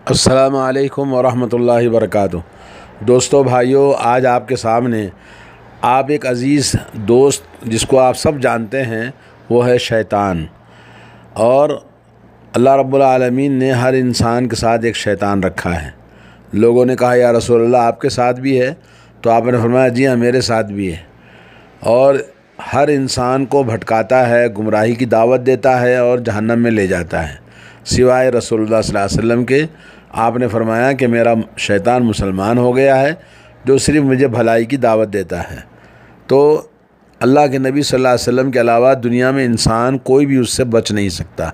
السلام علیکم ورحمۃ اللہ وبرکاتہ۔ دوستو بھائیو، آج آپ کے سامنے آپ ایک عزیز دوست جس کو آپ سب جانتے ہیں وہ ہے شیطان۔ اور اللہ رب العالمین نے ہر انسان کے ساتھ ایک شیطان رکھا ہے۔ لوگوں نے کہا یا رسول اللہ آپ کے ساتھ بھی ہے؟ تو آپ نے فرمایا جی ہاں میرے ساتھ بھی ہے، اور ہر انسان کو بھٹکاتا ہے، گمراہی کی دعوت دیتا ہے اور جہنم میں لے جاتا ہے، سوائے رسول اللہ صلی اللہ علیہ وسلم کے۔ آپ نے فرمایا کہ میرا شیطان مسلمان ہو گیا ہے جو صرف مجھے بھلائی کی دعوت دیتا ہے۔ تو اللہ کے نبی صلی اللہ علیہ وسلم کے علاوہ دنیا میں انسان کوئی بھی اس سے بچ نہیں سکتا۔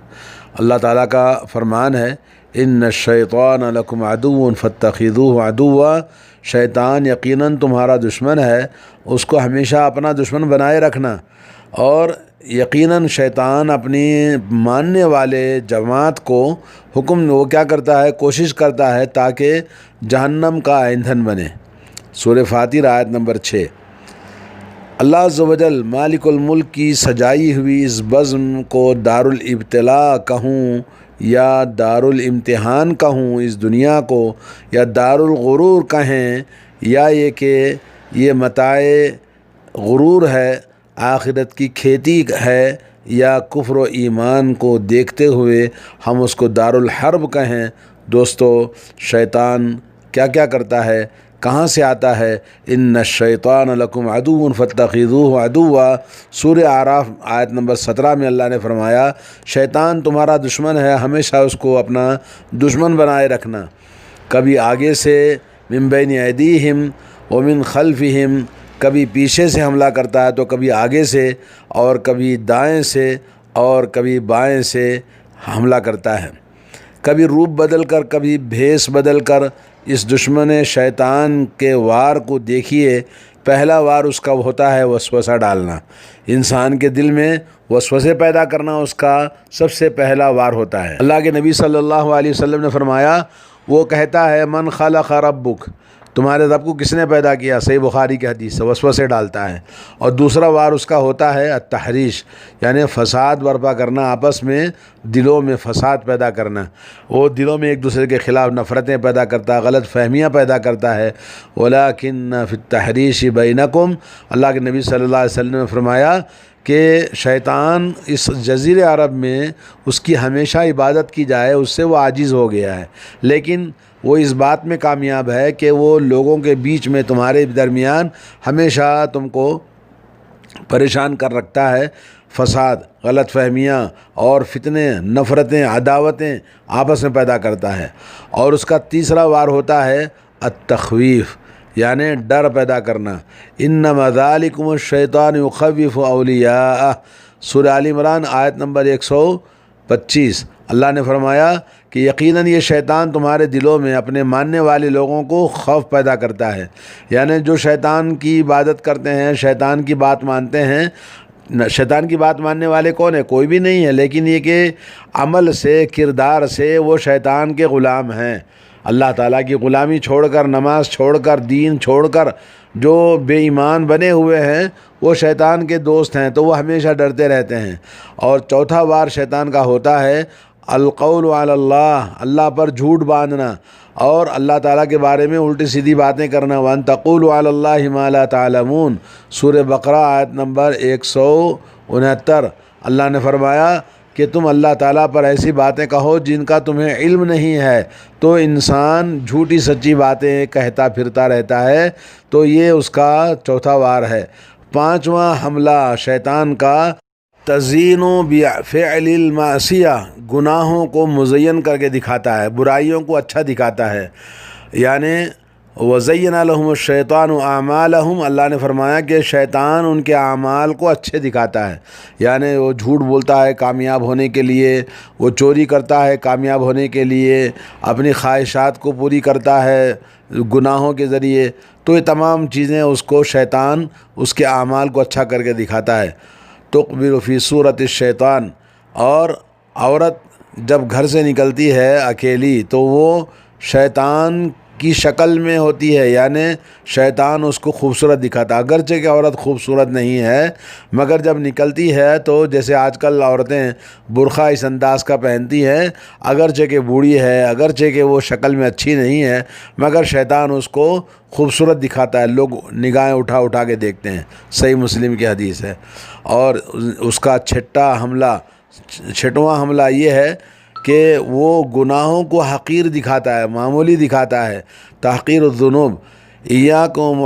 اللہ تعالیٰ کا فرمان ہے ان الشیطان لکم عدو فاتخذوہ عدوا، شیطان یقیناً تمہارا دشمن ہے، اس کو ہمیشہ اپنا دشمن بنائے رکھنا۔ اور یقیناً شیطان اپنی ماننے والے جماعت کو حکم وہ کیا کرتا ہے، کوشش کرتا ہے تاکہ جہنم کا ایندھن بنے۔ سورہ فاتر آیت نمبر 6۔ اللہ عز و جل مالک الملک کی سجائی ہوئی اس بزم کو دارالابتلاء کہوں یا دارالامتحان کہوں، اس دنیا کو، یا دارالغرور کہیں، یا یہ کہ یہ متاع غرور ہے، آخرت کی کھیتی ہے، یا کفر و ایمان کو دیکھتے ہوئے ہم اس کو دارالحرب کہیں۔ دوستو شیطان کیا کیا کرتا ہے، کہاں سے آتا ہے؟ ان الشیطان لکم عدو فاتخذوہ عدوا، سورہ اعراف آیت نمبر 17 میں اللہ نے فرمایا شیطان تمہارا دشمن ہے، ہمیشہ اس کو اپنا دشمن بنائے رکھنا۔ کبھی آگے سے من بین ایدیہم ومن خلفہم، کبھی پیچھے سے حملہ کرتا ہے تو کبھی آگے سے، اور کبھی دائیں سے اور کبھی بائیں سے حملہ کرتا ہے، کبھی روپ بدل کر کبھی بھیس بدل کر۔ اس دشمن شیطان کے وار کو دیکھیے، پہلا وار اس کا ہوتا ہے وسوسہ ڈالنا، انسان کے دل میں وسوسے پیدا کرنا اس کا سب سے پہلا وار ہوتا ہے۔ اللہ کے نبی صلی اللہ علیہ وسلم نے فرمایا، وہ کہتا ہے من خلق ربک، تمہارے رب کو کس نے پیدا کیا؟ صحیح بخاری کی حدیث سے وسوسے ڈالتا ہے۔ اور دوسرا وار اس کا ہوتا ہے التحریش، یعنی فساد برپا کرنا، آپس میں دلوں میں فساد پیدا کرنا، وہ دلوں میں ایک دوسرے کے خلاف نفرتیں پیدا کرتا ہے، غلط فہمیاں پیدا کرتا ہے۔ وَلَٰكِنَّ فِي التَّحْرِيشِ بَيْنَكُمْ، اللہ کے نبی صلی اللہ علیہ وسلم نے فرمایا کہ شیطان اس جزیرے عرب میں اس کی ہمیشہ عبادت کی جائے اس سے وہ عاجز ہو گیا ہے، لیکن وہ اس بات میں کامیاب ہے کہ وہ لوگوں کے بیچ میں تمہارے درمیان ہمیشہ تم کو پریشان کر رکھتا ہے، فساد، غلط فہمیاں اور فتنے، نفرتیں، عداوتیں آپس میں پیدا کرتا ہے۔ اور اس کا تیسرا وار ہوتا ہے التخویف، یعنی ڈر پیدا کرنا۔ انما ذالکم الشیطان یخوف اولیاءہ، سورہ آل عمران آیت نمبر 125۔ اللہ نے فرمایا کہ یقیناً یہ شیطان تمہارے دلوں میں اپنے ماننے والے لوگوں کو خوف پیدا کرتا ہے، یعنی جو شیطان کی عبادت کرتے ہیں، شیطان کی بات مانتے ہیں۔ شیطان کی بات ماننے والے کون ہیں؟ کوئی بھی نہیں ہے، لیکن یہ کہ عمل سے، کردار سے وہ شیطان کے غلام ہیں۔ اللہ تعالیٰ کی غلامی چھوڑ کر، نماز چھوڑ کر، دین چھوڑ کر جو بے ایمان بنے ہوئے ہیں وہ شیطان کے دوست ہیں، تو وہ ہمیشہ ڈرتے رہتے ہیں۔ اور چوتھا وار شیطان کا ہوتا ہے القول علی اللہ، اللہ پر جھوٹ باندھنا اور اللہ تعالیٰ کے بارے میں الٹی سیدھی باتیں کرنا۔ وَأَن تَقُولُوا عَلَى اللَّهِ مَا لَا تَعْلَمُونَ، سورہ بقرہ آیت نمبر 169۔ اللہ نے فرمایا کہ تم اللہ تعالیٰ پر ایسی باتیں کہو جن کا تمہیں علم نہیں ہے، تو انسان جھوٹی سچی باتیں کہتا پھرتا رہتا ہے، تو یہ اس کا چوتھا وار ہے۔ پانچواں حملہ شیطان کا تزیین بفعل المعصیہ، گناہوں کو مزین کر کے دکھاتا ہے، برائیوں کو اچھا دکھاتا ہے، یعنی وَزَيَّنَ لَهُمُ الشَّيْطَانُ أَعْمَالَهُمْ، اللہ نے فرمایا کہ شیطان ان کے اعمال کو اچھے دکھاتا ہے، یعنی وہ جھوٹ بولتا ہے کامیاب ہونے کے لیے، وہ چوری کرتا ہے کامیاب ہونے کے لیے، اپنی خواہشات کو پوری کرتا ہے گناہوں کے ذریعے، تو یہ تمام چیزیں اس کو شیطان اس کے اعمال کو اچھا کر کے دکھاتا ہے۔ تقبل فی صورت الشیطان، اور عورت جب گھر سے نکلتی ہے اکیلی تو وہ شیطان کی شکل میں ہوتی ہے، یعنی شیطان اس کو خوبصورت دکھاتا ہے، اگرچہ کہ عورت خوبصورت نہیں ہے مگر جب نکلتی ہے تو جیسے آج کل عورتیں برقع اس انداز کا پہنتی ہیں، اگرچہ کہ بوڑھی ہے، اگرچہ کہ وہ شکل میں اچھی نہیں ہے مگر شیطان اس کو خوبصورت دکھاتا ہے، لوگ نگاہیں اٹھا اٹھا کے دیکھتے ہیں۔ صحیح مسلم کی حدیث ہے۔ اور اس کا چھٹواں حملہ یہ ہے کہ وہ گناہوں کو حقیر دکھاتا ہے، معمولی دکھاتا ہے۔ تحقیر الذنوب، ایاکم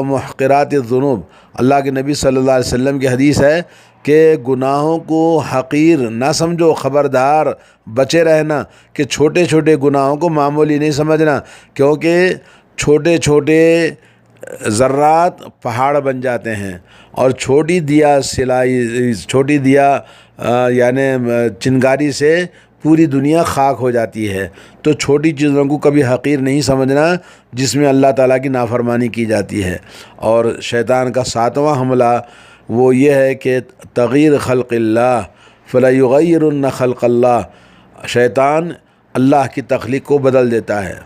محقرات الذنوب، اللہ کے نبی صلی اللہ علیہ وسلم کی حدیث ہے کہ گناہوں کو حقیر نہ سمجھو، خبردار بچے رہنا کہ چھوٹے چھوٹے گناہوں کو معمولی نہیں سمجھنا، کیونکہ چھوٹے چھوٹے ذرات پہاڑ بن جاتے ہیں، اور چھوٹی دیا یعنی چنگاری سے پوری دنیا خاک ہو جاتی ہے۔ تو چھوٹی چیزوں کو کبھی حقیر نہیں سمجھنا جس میں اللہ تعالیٰ کی نافرمانی کی جاتی ہے۔ اور شیطان کا 7واں حملہ وہ یہ ہے کہ تغیر خلق اللہ فلیغیرن خلق اللہ، شیطان اللہ کی تخلیق کو بدل دیتا ہے۔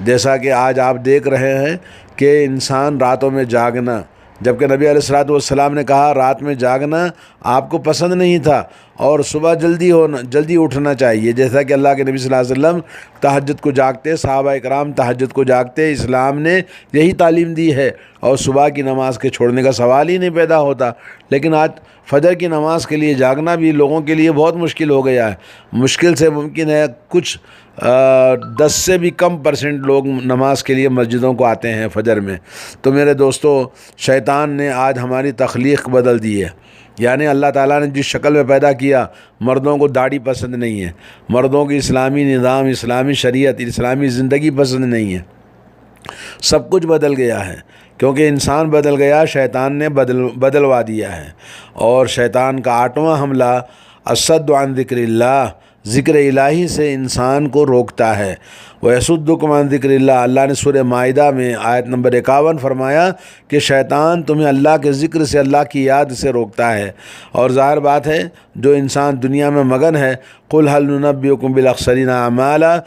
جیسا کہ آج آپ دیکھ رہے ہیں کہ انسان راتوں میں جاگنا، جبکہ نبی علیہ الصلوۃ والسلام نے کہا رات میں جاگنا آپ کو پسند نہیں تھا اور صبح جلدی اٹھنا چاہیے، جیسا کہ اللہ کے نبی صلی اللہ علیہ وسلم تہجد کو جاگتے، صحابہ اکرام تہجد کو جاگتے، اسلام نے یہی تعلیم دی ہے، اور صبح کی نماز کے چھوڑنے کا سوال ہی نہیں پیدا ہوتا۔ لیکن آج فجر کی نماز کے لیے جاگنا بھی لوگوں کے لیے بہت مشکل ہو گیا ہے۔ مشکل سے ممکن ہے کچھ 10 سے بھی کم % لوگ نماز کے لیے مسجدوں کو آتے ہیں فجر میں۔ تو میرے دوستو، شیطان نے آج ہماری تخلیق بدل دی ہے، یعنی اللہ تعالیٰ نے جس شکل میں پیدا کیا، مردوں کو داڑھی پسند نہیں ہے، مردوں کی اسلامی نظام، اسلامی شریعت، اسلامی زندگی پسند نہیں ہے، سب کچھ بدل گیا ہے، کیونکہ انسان بدل گیا، شیطان نے بدلوا دیا ہے۔ اور شیطان کا 8واں حملہ الصد عن ذکر اللہ، ذکر الہی سے انسان کو روکتا ہے۔ وَيَصُدُّكُمْ عَنْ ذِكْرِ اللَّهِ، اللہ نے سورہ مائدہ میں آیت نمبر 51 فرمایا کہ شیطان تمہیں اللہ کے ذکر سے، اللہ کی یاد سے روکتا ہے۔ اور ظاہر بات ہے جو انسان دنیا میں مگن ہے، قُلْ هَلْ نُنَبِّئُكُمْ بِالْأَخْسَرِينَ أَعْمَالًا،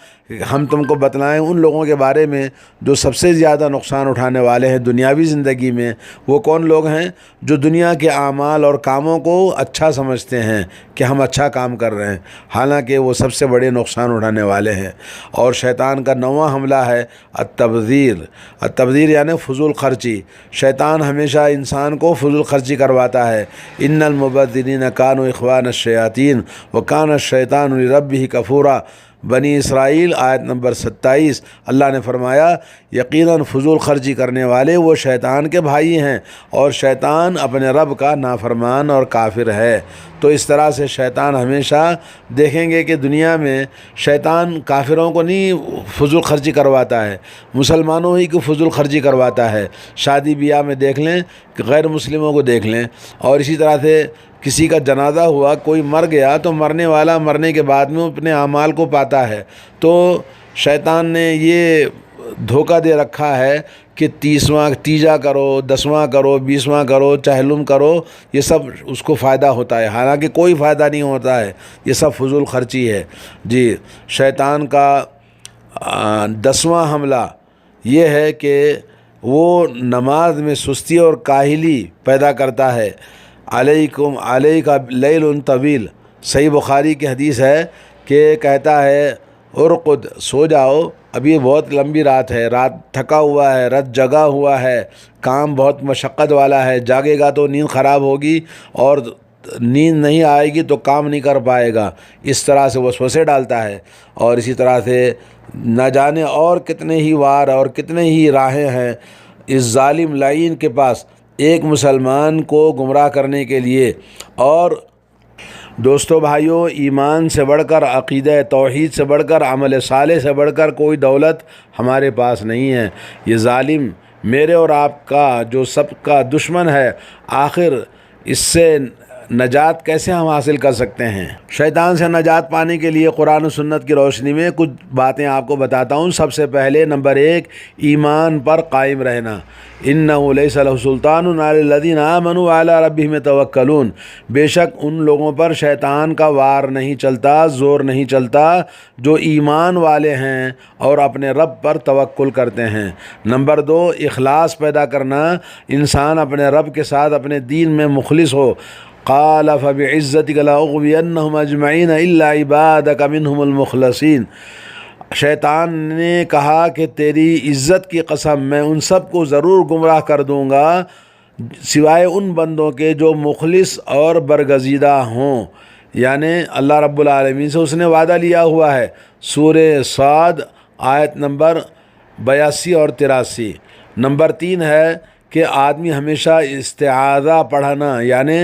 ہم تم کو بتلائیں ان لوگوں کے بارے میں جو سب سے زیادہ نقصان اٹھانے والے ہیں دنیاوی زندگی میں۔ وہ کون لوگ ہیں؟ جو دنیا کے اعمال اور کاموں کو اچھا سمجھتے ہیں کہ ہم اچھا کام کر رہے ہیں، حالانکہ وہ سب سے بڑے نقصان اٹھانے والے ہیں۔ اور شیطان کا 9واں حملہ ہے التبذیر یعنی فضول خرچی۔ شیطان ہمیشہ انسان کو فضول خرچی کرواتا ہے۔ ان المبذرین کانوا اخوان الشیاطین وکان الشیطان لربہ کفورا، بنی اسرائیل آیت نمبر 27، اللہ نے فرمایا یقیناً فضول خرچی کرنے والے وہ شیطان کے بھائی ہیں، اور شیطان اپنے رب کا نافرمان اور کافر ہے۔ تو اس طرح سے شیطان ہمیشہ دیکھیں گے کہ دنیا میں شیطان کافروں کو نہیں فضول خرچی کرواتا ہے، مسلمانوں ہی کو فضول خرچی کرواتا ہے۔ شادی بیاہ میں دیکھ لیں کہ غیر مسلموں کو دیکھ لیں، اور اسی طرح سے کسی کا جنازہ ہوا، کوئی مر گیا تو مرنے والا مرنے کے بعد میں اپنے اعمال کو پاتا ہے۔ تو شیطان نے یہ دھوکہ دے رکھا ہے کہ 30واں تیجا کرو، 10واں کرو، 20واں کرو، چہلم کرو، یہ سب اس کو فائدہ ہوتا ہے، حالانکہ کوئی فائدہ نہیں ہوتا ہے، یہ سب فضول خرچی ہے۔ جی، شیطان کا 10واں حملہ یہ ہے کہ وہ نماز میں سستی اور کاہلی پیدا کرتا ہے۔ علیک لیل طویل، صحیح بخاری کی حدیث ہے کہ کہتا ہے ارقد، سو جاؤ، ابھی بہت لمبی رات ہے، رات تھکا ہوا ہے، رات جگا ہوا ہے، کام بہت مشقت والا ہے، جاگے گا تو نیند خراب ہوگی، اور نیند نہیں آئے گی تو کام نہیں کر پائے گا، اس طرح سے وسوسے ڈالتا ہے۔ اور اسی طرح سے نہ جانے اور کتنے ہی وار اور کتنے ہی راہیں ہیں اس ظالم لعین کے پاس ایک مسلمان کو گمراہ کرنے کے لیے۔ اور دوستو بھائیو، ایمان سے بڑھ کر، عقیدہ توحید سے بڑھ کر، عمل صالح سے بڑھ کر کوئی دولت ہمارے پاس نہیں ہے۔ یہ ظالم میرے اور آپ کا جو سب کا دشمن ہے، آخر اس سے نجات کیسے ہم حاصل کر سکتے ہیں؟ شیطان سے نجات پانے کے لیے قرآن و سنت کی روشنی میں کچھ باتیں آپ کو بتاتا ہوں۔ سب سے پہلے نمبر 1، ایمان پر قائم رہنا۔ اِنَّهُ لَيْسَ لَهُ سُلْطَانٌ عَلَى الَّذِينَ آمَنُوا وَعَلَى رَبِّهِمْ يَتَوَكَّلُونَ، بے شک ان لوگوں پر شیطان کا وار نہیں چلتا، زور نہیں چلتا، جو ایمان والے ہیں اور اپنے رب پر توکل کرتے ہیں۔ نمبر 2، اخلاص پیدا کرنا، انسان اپنے رب کے ساتھ اپنے دین میں مخلص ہو۔ قال فبعزتك لأغوينهم أجمعين إلا عبادك منهم المخلصين، شیطان نے کہا کہ تیری عزت کی قسم میں ان سب کو ضرور گمراہ کر دوں گا سوائے ان بندوں کے جو مخلص اور برگزیدہ ہوں۔ یعنی اللہ رب العالمین سے اس نے وعدہ لیا ہوا ہے۔ سورہ صاد آیت نمبر 82 اور 83۔ نمبر 3 ہے کہ آدمی ہمیشہ استعاذہ پڑھنا، یعنی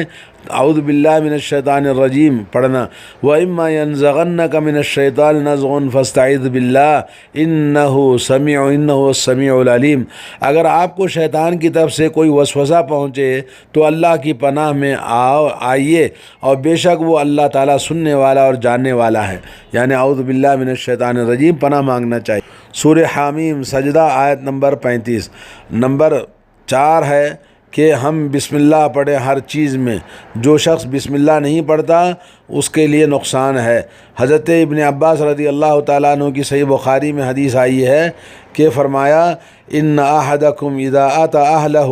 اعوذ باللہ من الشیطان الرجیم پڑھنا۔ وَإِمَّا يَنزَغَنَّكَ مِنَ الشَّيْطَانِ نَزْغٌ فَاسْتَعِذْ بِاللَّهِ إِنَّهُ السَّمِيعُ الْعَلِيمُ، اگر آپ کو شیطان کی طرف سے کوئی وسوسہ پہنچے تو اللہ کی پناہ میں آئیے، اور بے شک وہ اللہ تعالیٰ سننے والا اور جاننے والا ہے۔ یعنی اعوذ باللہ من الشیطان الرجیم پناہ مانگنا چاہیے۔ سورہ حامیم سجدہ آیت نمبر 35۔ نمبر 4 ہے کہ ہم بسم اللہ پڑھیں ہر چیز میں۔ جو شخص بسم اللہ نہیں پڑھتا اس کے لیے نقصان ہے۔ حضرت ابن عباس رضی اللہ تعالیٰ عنہ کی صحیح بخاری میں حدیث آئی ہے کہ فرمایا ان احدکم اذا اتى اہلہ،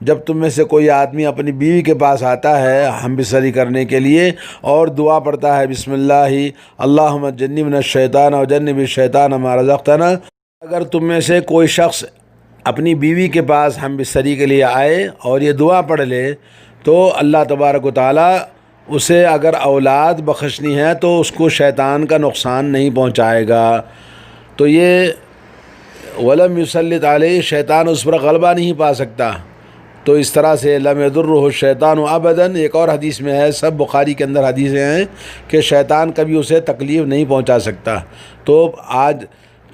جب تم میں سے کوئی آدمی اپنی بیوی کے پاس آتا ہے ہم بستری کرنے کے لیے اور دعا پڑھتا ہے بسم اللہ اللہم جنبنا الشیطان وجنب الشیطان ما رزقتنا، اگر تم میں سے کوئی شخص اپنی بیوی کے پاس ہم بستری کے لیے آئے اور یہ دعا پڑھ لے تو اللہ تبارک و تعالیٰ اسے اگر اولاد بخشنی ہے تو اس کو شیطان کا نقصان نہیں پہنچائے گا۔ تو یہ ولم یسلط علیہ، شیطان اس پر غلبہ نہیں پا سکتا۔ تو اس طرح سے لم یضرہ الشیطان ابدا، ایک اور حدیث میں ہے، سب بخاری کے اندر حدیثیں ہیں کہ شیطان کبھی اسے تکلیف نہیں پہنچا سکتا۔ تو آج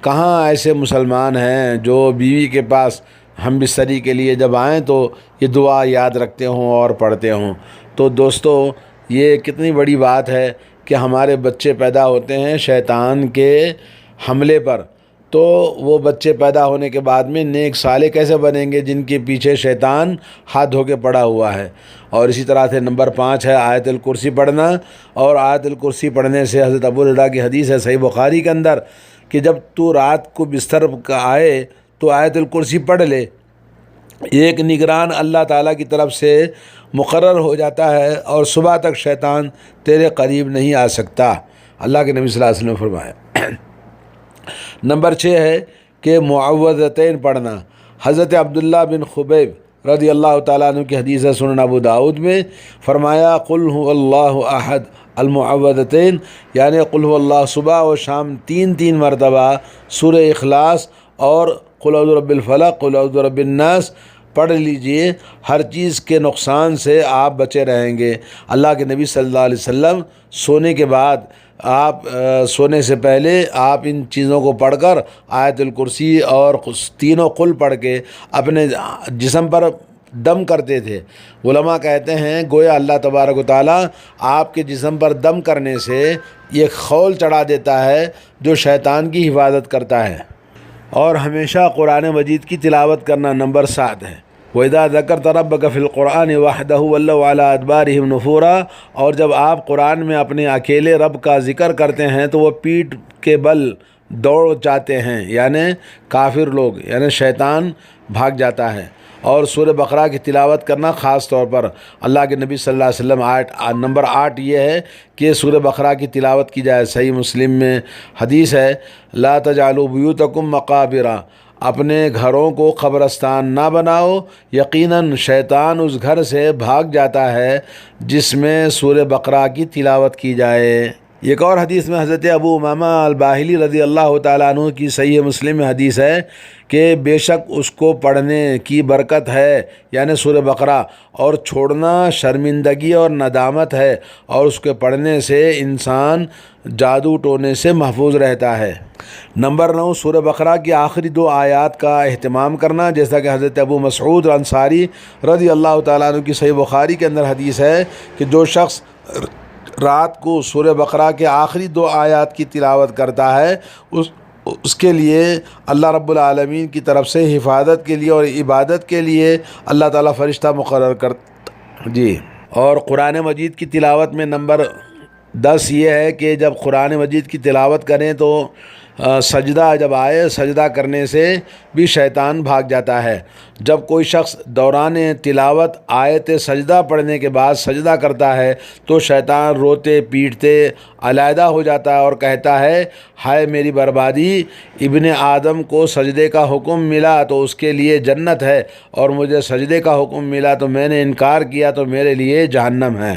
کہاں ایسے مسلمان ہیں جو بیوی کے پاس ہم بستری کے لیے جب آئیں تو یہ دعا یاد رکھتے ہوں اور پڑھتے ہوں؟ تو دوستو یہ کتنی بڑی بات ہے کہ ہمارے بچے پیدا ہوتے ہیں شیطان کے حملے پر، تو وہ بچے پیدا ہونے کے بعد میں نیک صالح کیسے بنیں گے جن کے پیچھے شیطان ہاتھ دھو کے پڑا ہوا ہے۔ اور اسی طرح سے نمبر 5 ہے آیت الکرسی پڑھنا، اور آیت الکرسی پڑھنے سے حضرت ابو ہریرہ کی حدیث ہے صحیح بخاری کے اندر کہ جب تو رات کو بستر کا آئے تو آیت الکرسی پڑھ لے، ایک نگران اللہ تعالیٰ کی طرف سے مقرر ہو جاتا ہے اور صبح تک شیطان تیرے قریب نہیں آ سکتا، اللہ کے نبی صلی اللہ علیہ وسلم نے فرمایا۔ نمبر 6 ہے کہ معوذتین پڑھنا۔ حضرت عبداللہ بن خبیب رضی اللہ تعالیٰ عنہ کی حدیث ہے سنن ابو داؤد میں، فرمایا قل هو اللہ احد المعوذتین، یعنی قل هو اللہ صبح و شام 3 مرتبہ سورہ اخلاص اور قل اعوذ برب الفلق قل اعوذ برب الناس پڑھ لیجئے، ہر چیز کے نقصان سے آپ بچے رہیں گے۔ اللہ کے نبی صلی اللہ علیہ وسلم سونے کے بعد آپ سونے سے پہلے آپ ان چیزوں کو پڑھ کر آیت الکرسی اور تینوں قل پڑھ کے اپنے جسم پر دم کرتے تھے۔ علماء کہتے ہیں گویا اللہ تبارک و تعالیٰ آپ کے جسم پر دم کرنے سے یہ خول چڑھا دیتا ہے جو شیطان کی حفاظت کرتا ہے۔ اور ہمیشہ قرآن مجید کی تلاوت کرنا نمبر 7 ہے۔ وَإِذَا ذَكَرْتَ رَبَّكَ فِي الْقُرْآنِ وَحْدَهُ وَلَّوْا عَلَىٰ أَدْبَارِهِمْ نُفُورًا، اور جب آپ قرآن میں اپنے اکیلے رب کا ذکر کرتے ہیں تو وہ پیٹھ کے بل دوڑ جاتے ہیں، یعنی کافر لوگ، یعنی شیطان بھاگ جاتا ہے۔ اور سورہ بقرہ کی تلاوت کرنا خاص طور پر اللہ کے نبی صلی اللہ علیہ وسلم نمبر 8 یہ ہے کہ سورہ بقرہ کی تلاوت کی جائے۔ صحیح مسلم میں حدیث ہے لا تجعلوا بیوتکم مقابرا، اپنے گھروں کو قبرستان نہ بناؤ، یقیناً شیطان اس گھر سے بھاگ جاتا ہے جس میں سورہ بقرہ کی تلاوت کی جائے۔ ایک اور حدیث میں حضرت ابو امامہ الباہلی رضی اللہ تعالیٰ عنہ کی صحیح مسلم میں حدیث ہے کہ بے شک اس کو پڑھنے کی برکت ہے، یعنی سورہ بقرہ، اور چھوڑنا شرمندگی اور ندامت ہے، اور اس کے پڑھنے سے انسان جادو ٹونے سے محفوظ رہتا ہے۔ نمبر 9، سورہ بقرہ کی آخری 2 آیات کا اہتمام کرنا، جیسا کہ حضرت ابو مسعود انصاری رضی اللہ تعالیٰ عنہ کی صحیح بخاری کے اندر حدیث ہے کہ جو شخص رات کو سورہ بقرہ کے آخری 2 آیات کی تلاوت کرتا ہے اس کے لیے اللہ رب العالمین کی طرف سے حفاظت کے لیے اور عبادت کے لیے اللہ تعالیٰ فرشتہ مقرر کرتا جی۔ اور قرآن مجید کی تلاوت میں نمبر 10 یہ ہے کہ جب قرآن مجید کی تلاوت کریں تو سجدہ جب آئے، سجدہ کرنے سے بھی شیطان بھاگ جاتا ہے۔ جب کوئی شخص دوران تلاوت آیت سجدہ پڑھنے کے بعد سجدہ کرتا ہے تو شیطان روتے پیٹتے علیحدہ ہو جاتا ہے اور کہتا ہے، ہائے میری بربادی، ابن آدم کو سجدے کا حکم ملا تو اس کے لیے جنت ہے، اور مجھے سجدے کا حکم ملا تو میں نے انکار کیا تو میرے لیے جہنم ہے۔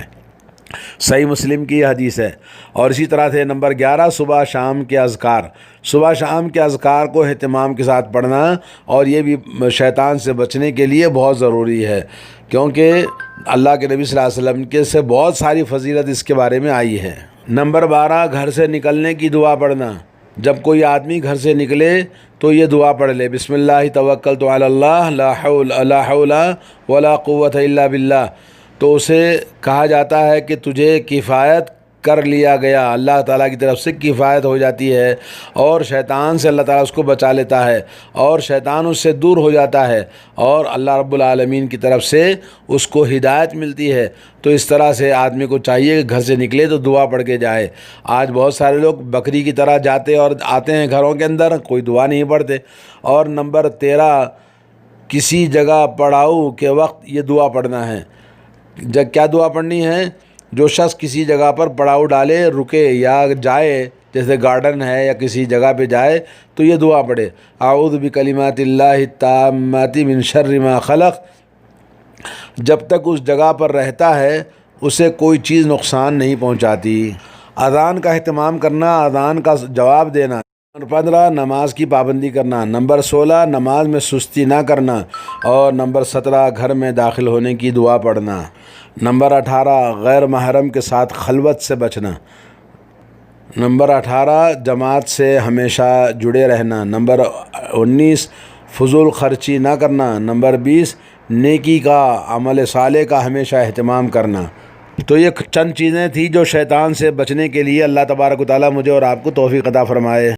صحیح مسلم کی یہ حدیث ہے۔ اور اسی طرح سے نمبر 11، صبح شام کے اذکار۔ صبح شام کے اذکار کو اہتمام کے ساتھ پڑھنا، اور یہ بھی شیطان سے بچنے کے لیے بہت ضروری ہے، کیونکہ اللہ کے نبی صلی اللہ علیہ وسلم کے سے بہت ساری فضیلت اس کے بارے میں آئی ہے۔ نمبر 12، گھر سے نکلنے کی دعا پڑھنا۔ جب کوئی آدمی گھر سے نکلے تو یہ دعا پڑھ لے، بسم اللہ توکلت علی اللہ لا حول ولا قوت الا باللہ، تو اسے کہا جاتا ہے کہ تجھے کفایت کر لیا گیا، اللہ تعالیٰ کی طرف سے کفایت ہو جاتی ہے، اور شیطان سے اللہ تعالیٰ اس کو بچا لیتا ہے، اور شیطان اس سے دور ہو جاتا ہے، اور اللہ رب العالمین کی طرف سے اس کو ہدایت ملتی ہے۔ تو اس طرح سے آدمی کو چاہیے کہ گھر سے نکلے تو دعا پڑھ کے جائے۔ آج بہت سارے لوگ بکری کی طرح جاتے اور آتے ہیں گھروں کے اندر، کوئی دعا نہیں پڑھتے۔ اور نمبر 13، کسی جگہ پڑاؤ کے وقت یہ دعا پڑھنا ہے۔ کیا دعا پڑھنی ہے؟ جو شخص کسی جگہ پر پڑاؤ ڈالے، رکے یا جائے، جیسے گارڈن ہے یا کسی جگہ پہ جائے، تو یہ دعا پڑھے، اعوذ بکلمات اللہ التامات من شر ما خلق۔ جب تک اس جگہ پر رہتا ہے اسے کوئی چیز نقصان نہیں پہنچاتی۔ اذان کا اہتمام کرنا، اذان کا جواب دینا۔ نمبر 15، نماز کی پابندی کرنا۔ نمبر 16، نماز میں سستی نہ کرنا۔ اور نمبر 17، گھر میں داخل ہونے کی دعا پڑھنا۔ نمبر 18، غیر محرم کے ساتھ خلوت سے بچنا۔ نمبر 18، جماعت سے ہمیشہ جڑے رہنا۔ نمبر 19، فضول خرچی نہ کرنا۔ نمبر 20، نیکی کا، عمل صالح کا ہمیشہ اہتمام کرنا۔ تو یہ چند چیزیں تھیں جو شیطان سے بچنے کے لیے اللہ تبارک و تعالیٰ مجھے اور آپ کو توفیق عطا فرمائے۔